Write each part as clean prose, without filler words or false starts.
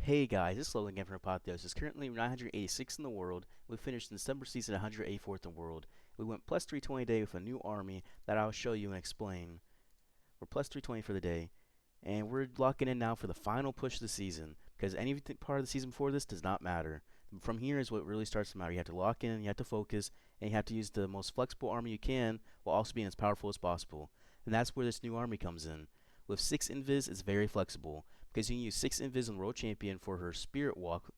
Hey guys, it's Logan again from Apotheosis. It's currently 986 in the world. We finished in December season 184th in the world. We went plus 320 day with a new army that I'll show you and explain. We're plus 320 for the day, and we're locking in now for the final push of the season because any part of the season before this does not matter. From here is what really starts to matter. You have to lock in, you have to focus, and you have to use the most flexible army you can while also being as powerful as possible. And that's where this new army comes in. With 6 Invis, it's very flexible because you can use 6 Invis on the World Champion for her Spirit Walk,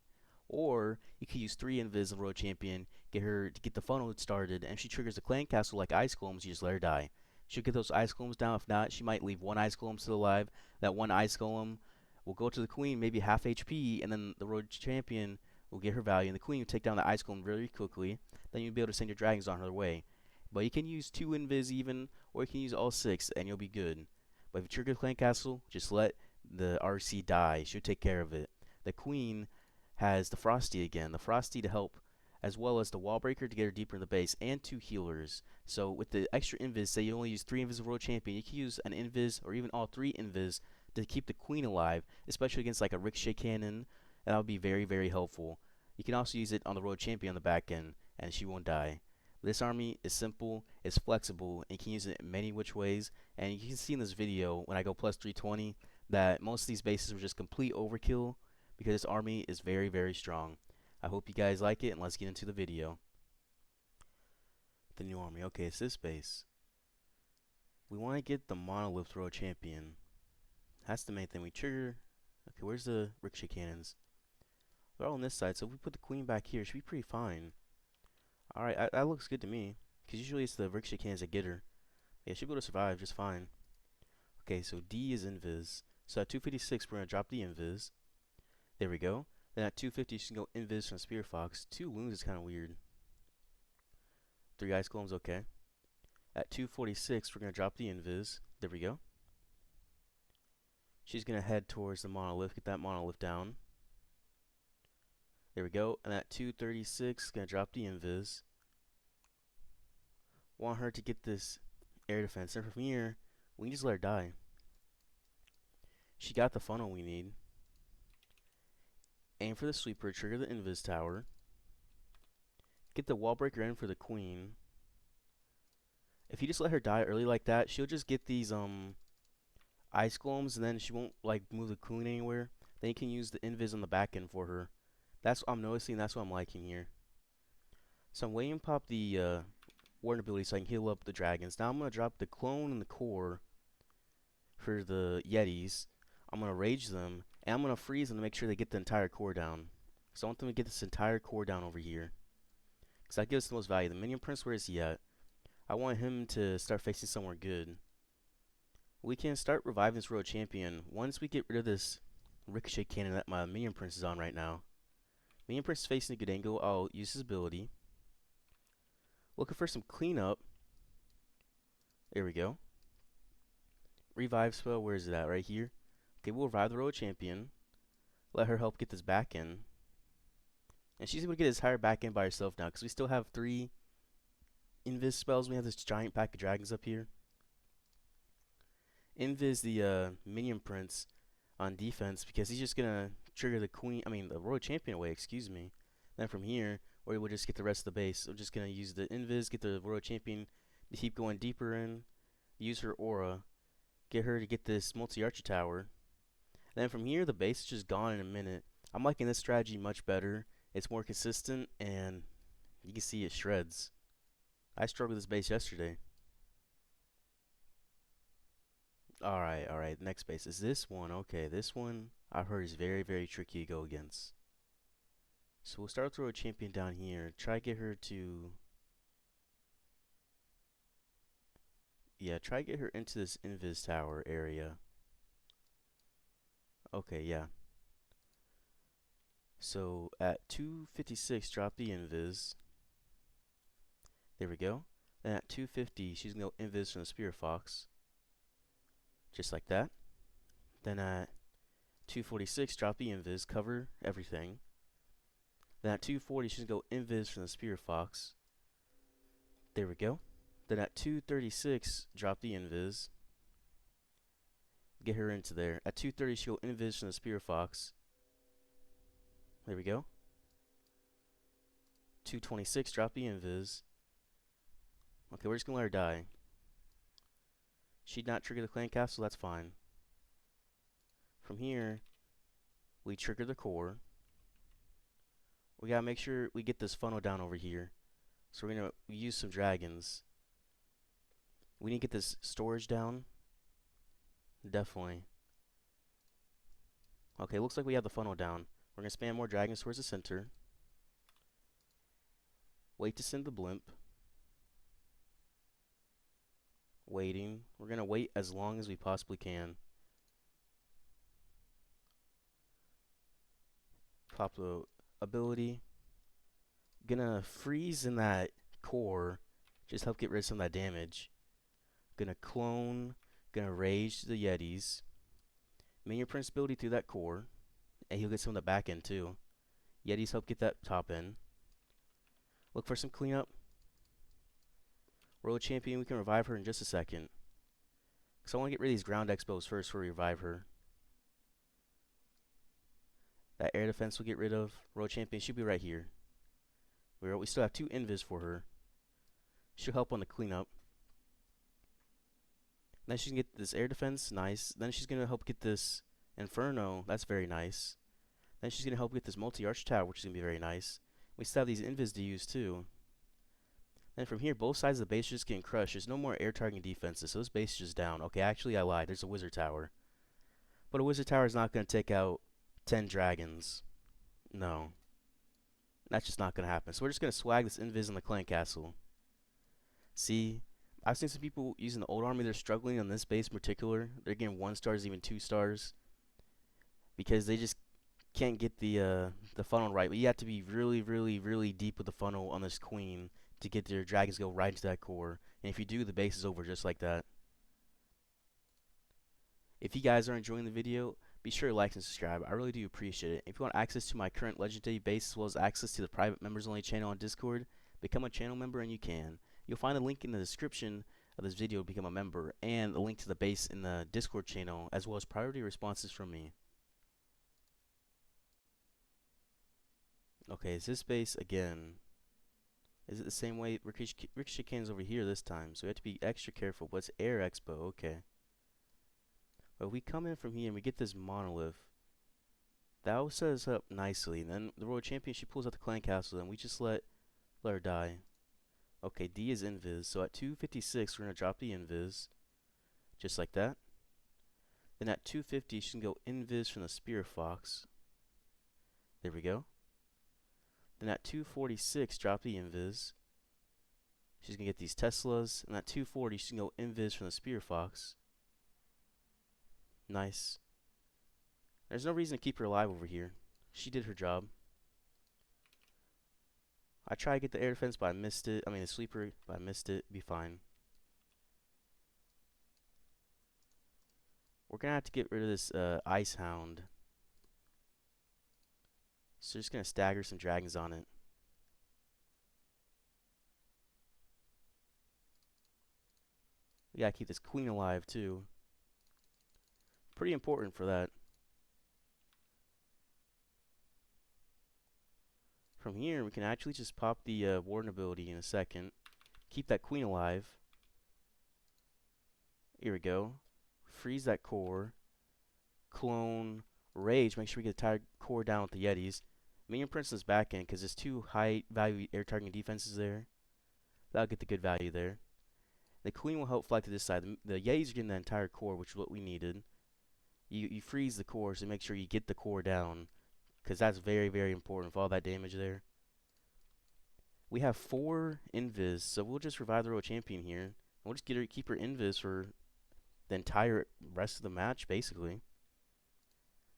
or you can use 3 Invis on the World Champion, get her to get the funnel started, and if she triggers the Clan Castle like Ice Golems, you just let her die. She'll get those Ice Golems down. If not, she might leave one Ice Golem still alive. That one Ice Golem will go to the Queen, maybe half HP, and then the World Champion will get her value, and the Queen will take down the Ice Golem very quickly. Then you'll be able to send your dragons on her way. But you can use 2 Invis even, or you can use all 6, and you'll be good. But if you trigger the Clan Castle, just let the RC die. She'll take care of it. The Queen has the Frosty again. The Frosty to help, as well as the Wall Breaker to get her deeper in the base, and 2 healers. So with the extra Invis, say you only use 3 Invis of World Champion, you can use an Invis or even all 3 Invis to keep the Queen alive, especially against like a Ricochet Cannon. And that would be very, very helpful. You can also use it on the World Champion on the back end, and she won't die. This army is simple, it's flexible, and you can use it in many which ways. And you can see in this video when I go plus 320 that most of these bases were just complete overkill because this army is very, very strong. I hope you guys like it, and let's get into the video. The new army. Okay, it's this base. We want to get the Monolith World Champion. That's the main thing. We trigger. Okay, where's the Ricochet Cannons? They're all on this side, so if we put the Queen back here, it should be pretty fine. Alright, that looks good to me. Because usually it's the Ricochet Cannons that get her. Yeah, she'll be able to survive just fine. Okay, so D is Invis. So at 256, we're going to drop the Invis. There we go. Then at 250, she can go Invis from Spear Fox. 2 Loons is kind of weird. 3 Ice Golems, okay. At 246, we're going to drop the Invis. There we go. She's going to head towards the Monolith. Get that Monolith down. There we go. And at 236, going to drop the Invis. Want her to get this air defense. And from here, we can just let her die. She got the funnel we need. Aim for the sweeper. Trigger the Invis tower. Get the wall breaker in for the Queen. If you just let her die early like that, she'll just get these ice golems, and then she won't like move the Queen anywhere. Then you can use the Invis on the back end for her. That's what I'm noticing. That's what I'm liking here. So I'm waiting to pop the Warden ability so I can heal up the dragons. Now I'm gonna drop the clone and the core for the Yetis. I'm gonna rage them, and I'm gonna freeze them to make sure they get the entire core down. So I want them to get this entire core down over here, because that gives us the most value. The Minion Prince, where is he at? I want him to start facing somewhere good. We can start reviving this World Champion once we get rid of this Ricochet Cannon that my Minion Prince is on right now. Minion Prince is facing a good angle. I'll use his ability. Looking for some cleanup. There we go. Revive spell, where is it at? Right here. Okay, we'll revive the World Champion. Let her help get this back in. And she's able to get this higher back end by herself now, because we still have 3 Invis spells. We have this giant pack of dragons up here. Invis the Minion Prince on defense, because he's just gonna trigger the the Royal Champion away, excuse me. Then from here, we'll just get the rest of the base. We're just gonna use the Invis, get the Royal Champion to keep going deeper in, use her aura, get her to get this multi-archer tower. And then from here, the base is just gone in a minute. I'm liking this strategy much better. It's more consistent, and you can see it shreds. I struggled with this base yesterday. Alright, next base is this one. Okay, this one I've heard is very, very tricky to go against. So we'll start with throw a champion down here. Try to get her to... Yeah, try to get her into this Invis tower area. Okay, yeah. So at 256, drop the Invis. There we go. Then at 250, she's going to go Invis from the Spear Fox. Just like that. Then at 246, drop the Invis, cover everything. Then at 240, she's going to go Invis from the Spear Fox. There we go. Then at 236, drop the Invis. Get her into there. At 230, she'll go Invis from the Spear Fox. There we go. 226, drop the Invis. Okay, we're just gonna let her die. She'd not trigger the clan castle, that's fine. From here, we trigger the core. We gotta make sure we get this funnel down over here. So we're gonna use some dragons. We need to get this storage down. Definitely. Okay, looks like we have the funnel down. We're gonna spam more dragons towards the center. Wait to send the blimp. Waiting. We're gonna wait as long as we possibly can. Pop the ability. Gonna freeze in that core. Just help get rid of some of that damage. Gonna clone. Gonna rage the Yetis. Minion Prince ability through that core. And he'll get some of the back end too. Yetis help get that top end. Look for some cleanup. World Champion, we can revive her in just a second. Because I want to get rid of these ground expos first before we revive her. That air defense we'll get rid of. World Champion should be right here. We still have 2 Invis for her. She'll help on the cleanup. Then she's going to get this air defense. Nice. Then she's going to help get this Inferno. That's very nice. Then she's going to help get this multi-arch tower, which is going to be very nice. We still have these Invis to use too. Then from here, both sides of the base are just getting crushed. There's no more air targeting defenses, so this base is just down. Okay, actually I lied. There's a wizard tower. But a wizard tower is not going to take out 10 dragons. No. That's just not going to happen. So we're just going to swag this Invis in the clan castle. See, I've seen some people using the old army. They're struggling on this base in particular. They're getting 1 stars, even 2 stars. Because they just can't get the funnel right. But you have to be really, really, really deep with the funnel on this queen to get their dragons to go right into that core. And if you do, the base is over just like that. If you guys are enjoying the video, be sure to like and subscribe. I really do appreciate it. If you want access to my current legendary base as well as access to the private members only channel on Discord, become a channel member and you can. You'll find a link in the description of this video to become a member and a link to the base in the Discord channel as well as priority responses from me. Okay, is this base again? Is it the same way? Ricochet Cannon's over here this time, so we have to be extra careful. What's Air Expo? Okay. But if we come in from here and we get this monolith, that will set us up nicely. And then the World Champion, she pulls out the clan castle, and we just let her die. Okay, D is Invis. So at 256, we're going to drop the Invis. Just like that. Then at 250, she can go Invis from the Spear Fox. There we go. Then at 246, drop the Invis. She's going to get these Teslas. And at 240, she can go Invis from the Spear Fox. Nice. There's no reason to keep her alive over here. She did her job. I tried to get the air defense, but I missed it. I mean, the sleeper, but I missed it. Be fine. We're going to have to get rid of this Ice Hound. So just going to stagger some dragons on it. We got to keep this queen alive, too. Pretty important for that. From here, we can actually just pop the Warden ability in a second. Keep that queen alive. Here we go. Freeze that core. Clone. Rage. Make sure we get the entire core down with the Yetis. Minion Prince's back end because there's 2 high value air targeting defenses there. That'll get the good value there. The queen will help fly to this side. The Yetis are getting the entire core, which is what we needed. You freeze the core, so make sure you get the core down, because that's very, very important for all that damage there. We have 4 Invis, so we'll just revive the World Champion here. And we'll just keep her Invis for the entire rest of the match, basically.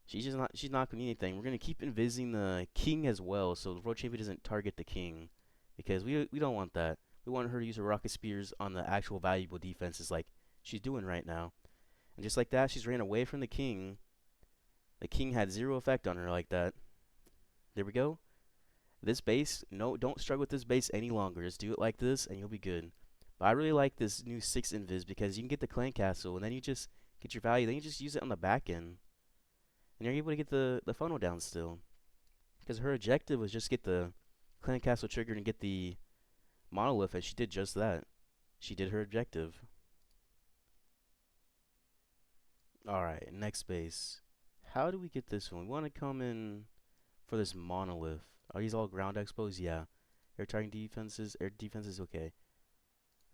She's not going to need anything. We're going to keep invising the king as well, so the World Champion doesn't target the king, because we don't want that. We want her to use her rocket spears on the actual valuable defenses like she's doing right now. And just like that, she's ran away from the king. The king had 0 effect on her like that. There we go. This base, no, don't struggle with this base any longer. Just do it like this, and you'll be good. But I really like this new 6 Invis because you can get the clan castle, and then you just get your value. Then you just use it on the back end. And you're able to get the funnel down still. Because her objective was just get the clan castle triggered and get the monolith, and she did just that. She did her objective. Alright, next base. How do we get this one? We want to come in for this monolith. Are these all ground expos? Yeah. Air targeting defenses. Air defense is okay.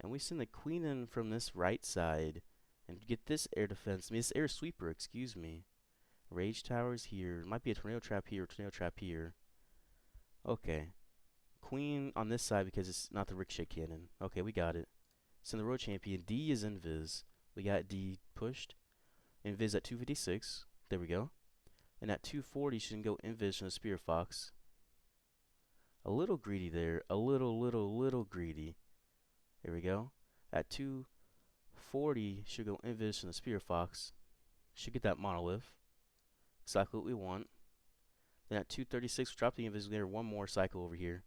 And we send the queen in from this right side and get this air defense. I mean, this air sweeper, excuse me. Rage towers here. Might be a tornado trap here or tornado trap here. Okay. Queen on this side because it's not the ricochet cannon. Okay, we got it. Send the road champion. D is Invis. We got D pushed. Invis at 256. There we go. And at 240, she can go Invis from the Spear Fox. A little greedy there. A little greedy. There we go. At 240, she'll go Invis from the Spear Fox. Should get that monolith. Exactly what we want. Then at 236, drop the Invis there. One more cycle over here.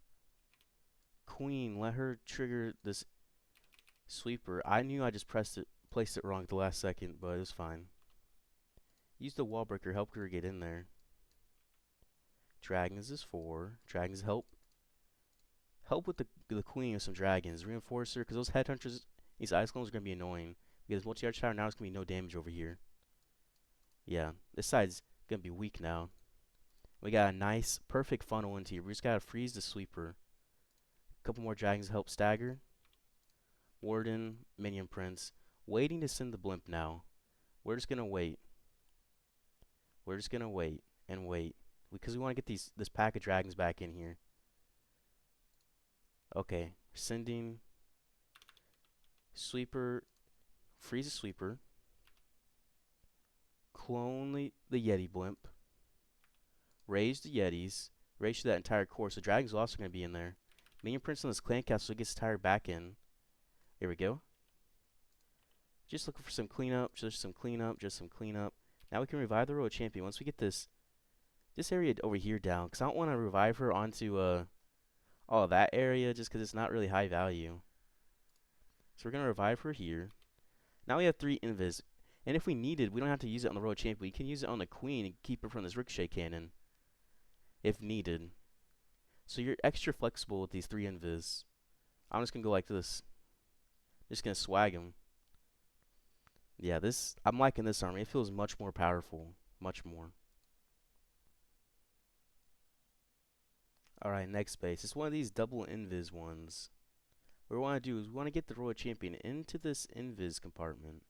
Queen, let her trigger this sweeper. I knew I just placed it wrong at the last second, but it was fine. Use the wall breaker, help her get in there. Dragons is 4. Dragons help with the queen with some dragons. Reinforcer, because those headhunters, these ice clones are going to be annoying. Because multi-arch tower now is going to be no damage over here. Yeah, this side's going to be weak now. We got a nice, perfect funnel into here. We just got to freeze the sweeper. A couple more dragons help stagger. Warden, Minion Prince. Waiting to send the blimp now. We're just going to wait. We're just going to wait and wait. Because we want to get this pack of dragons back in here. Okay, sending sweeper, freeze a sweeper, clone the Yeti blimp, raise the Yetis, raise that entire core. So dragons are also going to be in there. Minion Prince on this clan castle gets tired back in. There we go. Just looking for some cleanup, just some cleanup. Now we can revive the road champion once we get this area over here down. Because I don't want to revive her onto all of that area just because it's not really high value. So we're going to revive her here. Now we have 3 Invis. And if we needed, we don't have to use it on the road champion. We can use it on the queen and keep her from this ricochet cannon. If needed. So you're extra flexible with these 3 Invis. I'm just going to go like this. Just going to swag them. Yeah, I'm liking this army. It feels much more powerful. Much more. Alright, next base. It's one of these double Invis ones. What we want to do is we want to get the royal champion into this Invis compartment.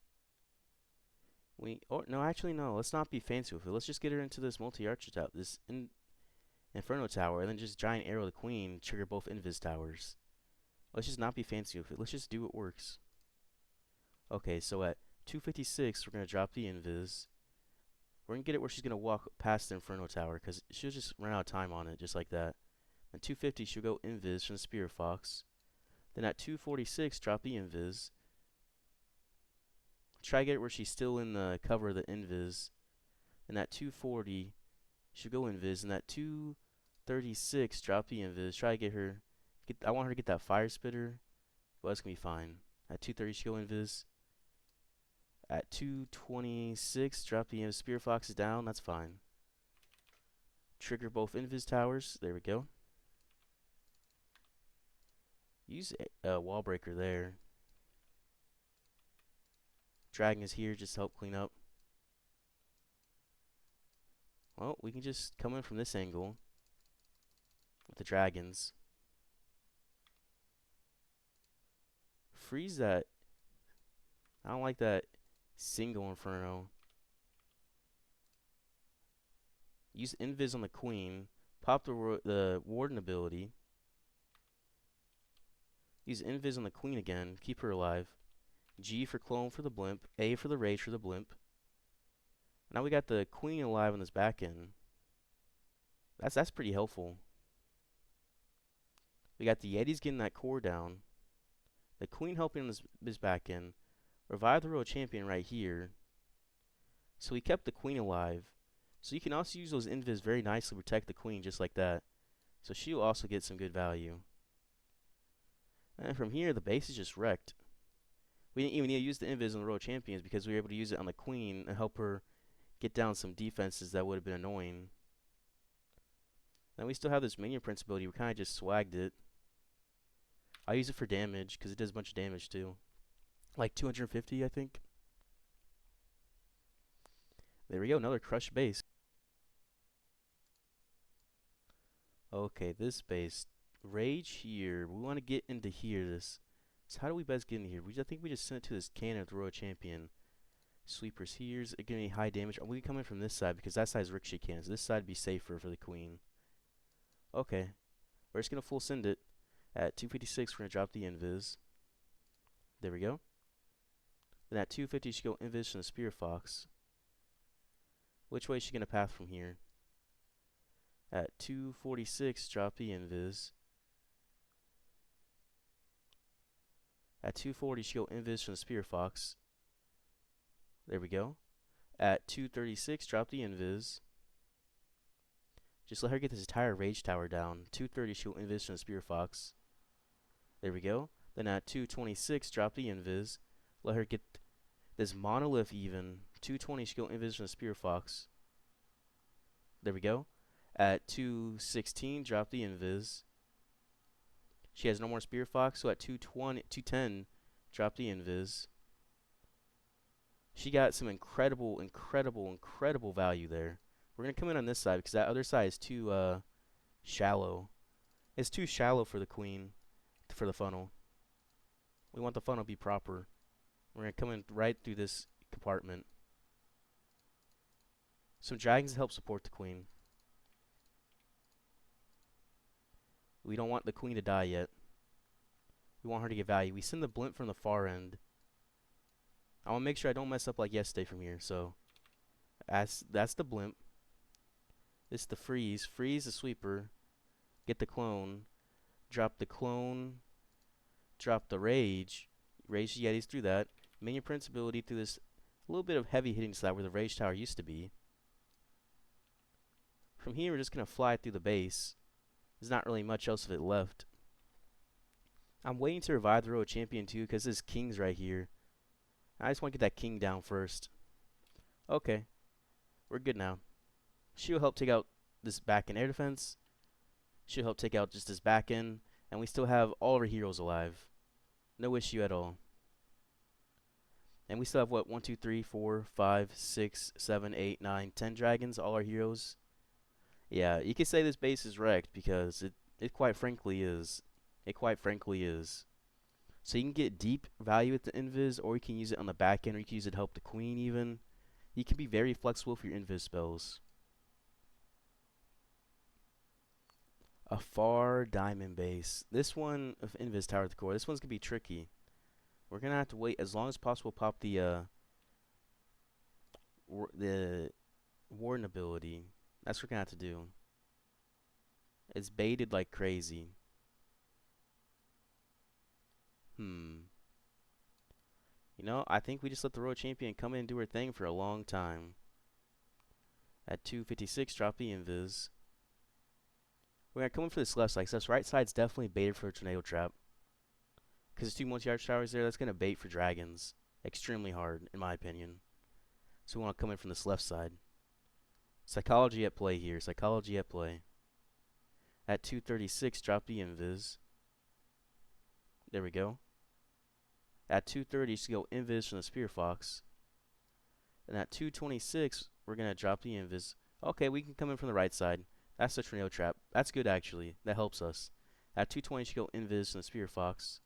No, actually no. Let's not be fancy with it. Let's just get her into this multi-archer tower, this Inferno tower, and then just giant arrow the queen, trigger both Invis towers. Let's just not be fancy with it. Let's just do what works. Okay, so at 256, we're going to drop the Invis. We're going to get it where she's going to walk past the Inferno tower, because she'll just run out of time on it, just like that. At 250, she'll go Invis from the Spear Fox. Then at 246, drop the Invis. Try to get it where she's still in the cover of the Invis. And at 240, she'll go Invis. And at 236, drop the Invis. Try to get her. I want her to get that fire spitter. But that's going to be fine. At 230, she'll go Invis. At 226, drop the Invis. Spear Fox is down. That's fine. Trigger both Invis towers. There we go. Use a wall breaker there. Dragon is here just to help clean up. Well, we can just come in from this angle with the dragons. Freeze that. I don't like that single Inferno. Use Invis on the queen. Pop the Warden ability. Use Invis on the queen again. Keep her alive. G for clone for the blimp. A for the rage for the blimp. Now we got the queen alive on this back end. That's pretty helpful. We got the Yetis getting that core down. The queen helping on this back end. Revive the royal champion right here. So we kept the queen alive. So you can also use those Invis very nicely to protect the queen just like that. So she'll also get some good value. And from here, the base is just wrecked. We didn't even need to use the Invis on the royal champions because we were able to use it on the queen and help her get down some defenses that would have been annoying. Then we still have this Minion Prince ability. We kind of just swagged it. I'll use it for damage because it does a bunch of damage too. Like 250, I think. There we go, another crushed base. Okay, this base. Rage here. We want to get into here. So how do we best get in here? I think we just send it to this cannon with the Royal Champion. Sweepers here. Is it giving me high damage? We come in from this side because that side's ricochet cannons. This side would be safer for the queen. Okay. We're just going to full send it. At 256, we're going to drop the Invis. There we go. Then at 250, she go Invis from the Spear Fox. Which way is she going to path from here? At 246, drop the Invis. At 240, she go Invis from the Spear Fox. There we go. At 236, drop the Invis. Just let her get this entire Rage Tower down. 230, she'll Invis from the Spear Fox. There we go. Then at 226, drop the Invis. Let her get this Monolith even. 220, she'll go Invis from the Spear Fox. There we go. At 216, drop the Invis. She has no more Spear Fox, so at 210, drop the Invis. She got some incredible value there. We're going to come in on this side because that other side is too shallow. It's too shallow for the queen, for the funnel. We want the funnel to be proper. We're going to come in right through this compartment. Some dragons to help support the queen. We don't want the queen to die yet. We want her to get value. We send the blimp from the far end. I want to make sure I don't mess up like yesterday from here. So that's the blimp. This is the freeze. Freeze the sweeper. Get the clone. Drop the clone. Drop the rage. Rage the Yetis through that. Minion Prince ability through this a little bit of heavy hitting side where the Rage Tower used to be. From here, we're just going to fly through the base. There's not really much else of it left. I'm waiting to revive the Royal Champion too because this king's right here. I just want to get that king down first. Okay. We're good now. She'll help take out this back end air defense. She'll help take out just this back end. And we still have all of our heroes alive. No issue at all. And we still have what? 1, 2, 3, 4, 5, 6, 7, 8, 9, 10 dragons. All our heroes. Yeah, you could say this base is wrecked because it quite frankly is. It quite frankly is. So you can get deep value with the Invis, or you can use it on the back end, or you can use it to help the queen even. You can be very flexible for your Invis spells. A far diamond base. This one of Invis Tower at the core. This one's gonna be tricky. We're gonna have to wait as long as possible. Pop the Warden ability. That's what we're gonna have to do. It's baited like crazy. You know, I think we just let the Royal Champion come in and do her thing for a long time. At 256, drop the Invis. We're going to come in for this left side. So this right side's definitely baited for a tornado trap. Because there's 2 multi-arch towers there. That's going to bait for dragons. Extremely hard, in my opinion. So we want to come in from this left side. Psychology at play here. Psychology at play. At 236, drop the Invis. There we go. At 230, you go Invis from the Spear Fox. And at 226, we're going to drop the Invis. Okay, we can come in from the right side. That's the tornado trap. That's good, actually. That helps us. At 220, you go Invis from the Spear Fox.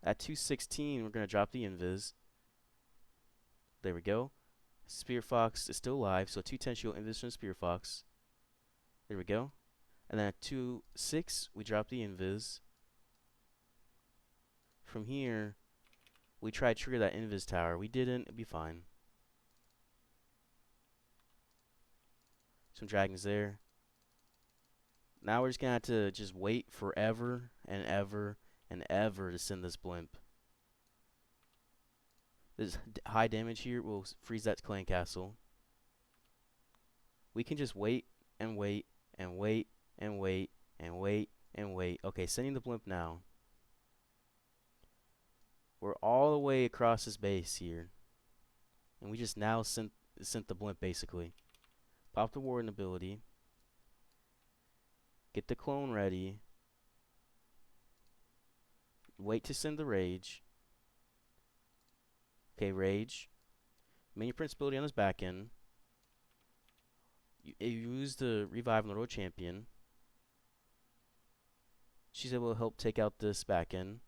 At 216, we're going to drop the Invis. There we go. Spear Fox is still alive, so 210, you go Invis from the Spear Fox. There we go. And then at 2.6, we drop the Invis. From here, we try to trigger that Invis tower. We didn't. It'd be fine. Some dragons there. Now we're just going to have to just wait forever and ever and ever to send this blimp. This high damage here will freeze that clan castle. We can just wait and wait and wait and wait and wait and wait. Okay, sending the blimp now. We're all the way across this base here. And we just now sent the blimp basically. Pop the Warden ability. Get the clone ready. Wait to send the rage. Okay, rage. Minion Principality on his back end. You use the revive on the road champion. She's able to help take out this back end.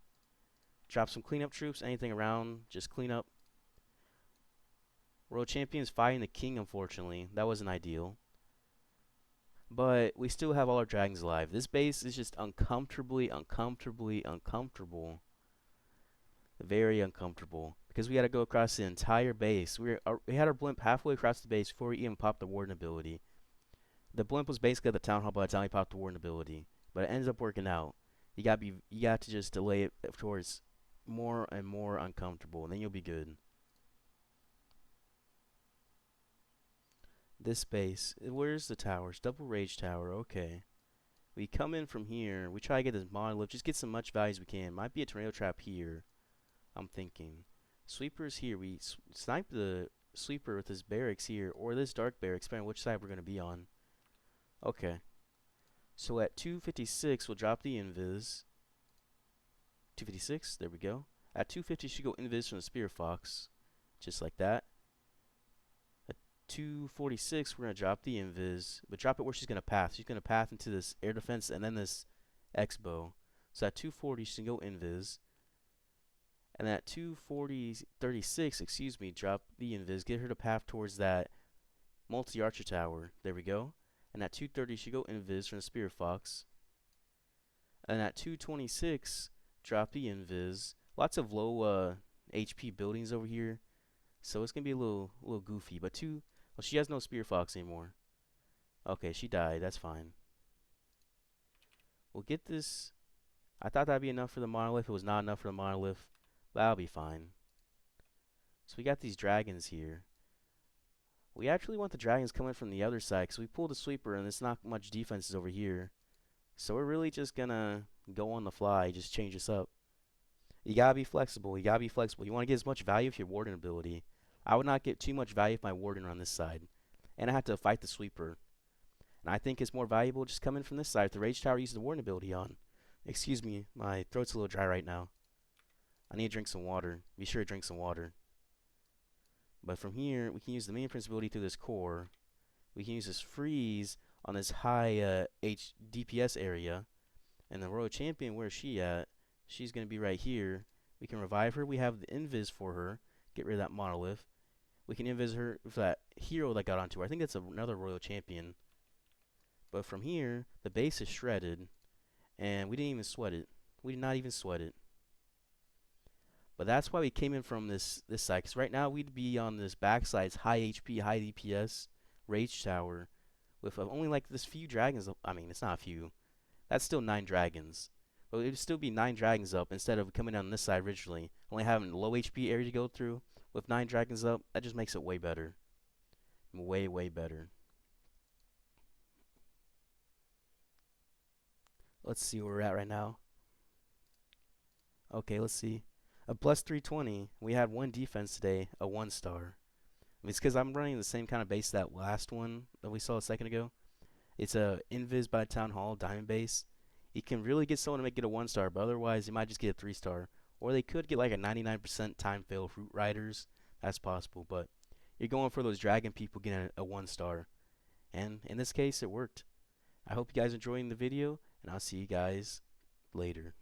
Drop some cleanup troops. Anything around, just clean up. Road champion's fighting the king, unfortunately. That wasn't ideal. But we still have all our dragons alive. This base is just uncomfortably uncomfortable. Very uncomfortable. Because we had to go across the entire base. We had our blimp halfway across the base before we even popped the Warden ability. The blimp was basically at the town hall by the time we popped the Warden ability. But it ends up working out. You got to just delay it towards more and more uncomfortable, and then you'll be good. This base, where's the towers? Double rage tower, okay. We come in from here, we try to get this monolith, just get as much value as we can. Might be a tornado trap here, I'm thinking. Sweeper's here, we snipe the sweeper with this barracks here, or this dark barracks, depending on which side we're going to be on. Okay. So at 256, we'll drop the Invis. 256, there we go. At 250, she go Invis from the Spear Fox, just like that. 246, we're going to drop the Invis, but drop it where she's going to path. She's going to path into this air defense and then this X-bow. So at 240, she can go Invis. And at 236, excuse me, drop the Invis. Get her to path towards that multi-archer tower. There we go. And at 230, she go Invis from the Spear Fox. And at 226, drop the Invis. Lots of low HP buildings over here. So it's going to be a little goofy. But well, she has no Spear Fox anymore. Okay, she died. That's fine. We'll get this. I thought that'd be enough for the monolith. It was not enough for the monolith. But that'll be fine. So we got these dragons here. We actually want the dragons coming from the other side, because we pulled a sweeper and there's not much defenses over here. So we're really just going to go on the fly, just change this up. You gotta be flexible. You gotta be flexible. You want to get as much value of your Warden ability. I would not get too much value of my Warden on this side. And I had to fight the sweeper. And I think it's more valuable just coming from this side. If the Rage Tower uses the Warden ability on. Excuse me, my throat's a little dry right now. I need to drink some water. Be sure to drink some water. But from here, we can use the Minion Principality through this core. We can use this freeze on this high DPS area. And the Royal Champion, where's she at? She's going to be right here. We can revive her. We have the Invis for her. Get rid of that monolith. We can Invis her with that hero that got onto her. I think that's another Royal Champion. But from here, the base is shredded. And we didn't even sweat it. We did not even sweat it. But that's why we came in from this side. Because right now, we'd be on this backside. High HP, high DPS, Rage Tower. With only like this few dragons. I mean, it's not a few. That's still 9 dragons. But it would still be 9 dragons up instead of coming down this side originally. Only having a low HP area to go through. With 9 dragons up, that just makes it way better. Way, way better. Let's see where we're at right now. Okay, let's see. A plus 320. We had 1 defense today, a 1-star. It's because I'm running the same kind of base that last one that we saw a second ago. It's a Invis by Town Hall diamond base. You can really get someone to make it a 1-star, but otherwise you might just get a 3-star. Or they could get like a 99% time fail Root Riders. That's possible, but you're going for those dragon people getting a 1-star. And in this case, it worked. I hope you guys are enjoying the video, and I'll see you guys later.